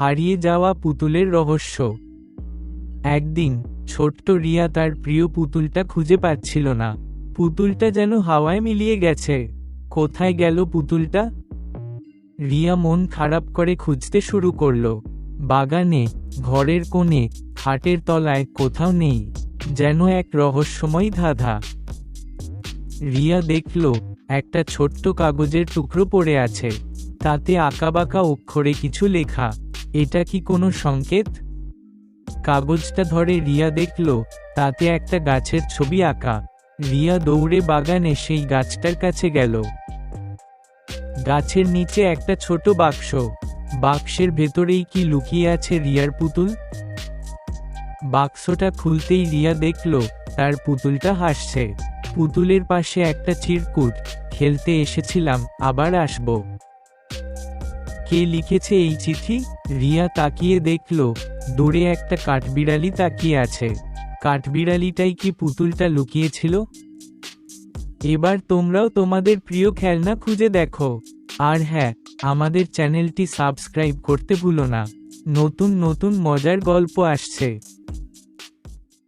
হারিয়ে যাওয়া পুতুলের রহস্য। একদিন ছোট্ট রিয়া তার প্রিয় পুতুলটা খুঁজে পাচ্ছিল না। পুতুলটা যেন হাওয়ায় মিলিয়ে গেছে। কোথায় গেল পুতুলটা? রিয়া মন খারাপ করে খুঁজতে শুরু করলো। বাগানে, ঘরের কোণে, খাটের তলায়, কোথাও নেই। যেন এক রহস্যময় ধাঁধা। রিয়া দেখল একটা ছোট্ট কাগজের টুকরো পড়ে আছে। তাতে আঁকাবাঁকা অক্ষরে কিছু লেখা। এটা কি কোনো সংকেত? কাগজটা ধরে রিয়া দেখল তাতে একটা গাছের ছবি আঁকা। রিয়া দৌড়ে বাগানে সেই গাছটার কাছে গেল। গাছের নিচে একটা ছোট বাক্স। বাক্সের ভেতরেই কি লুকিয়ে আছে রিয়ার পুতুল? বাক্সটা খুলতেই রিয়া দেখল তার পুতুলটা হাসছে। পুতুলের পাশে একটা চিরকুট, খেলতে এসেছিলাম, আবার আসব। কে লিখেছে এই চিঠি? রিয়া তাকিয়ে দেখল দূরে একটা কাঠবিড়ালি তাকিয়ে আছে। কাঠবিড়ালিটাই কি পুতুলটা লুকিয়েছিল? এবার তোমরাও তোমাদের প্রিয় খেলনা খুঁজে দেখো। আর হ্যাঁ, আমাদের চ্যানেলটি সাবস্ক্রাইব করতে ভুলো না। নতুন নতুন মজার গল্প আসছে।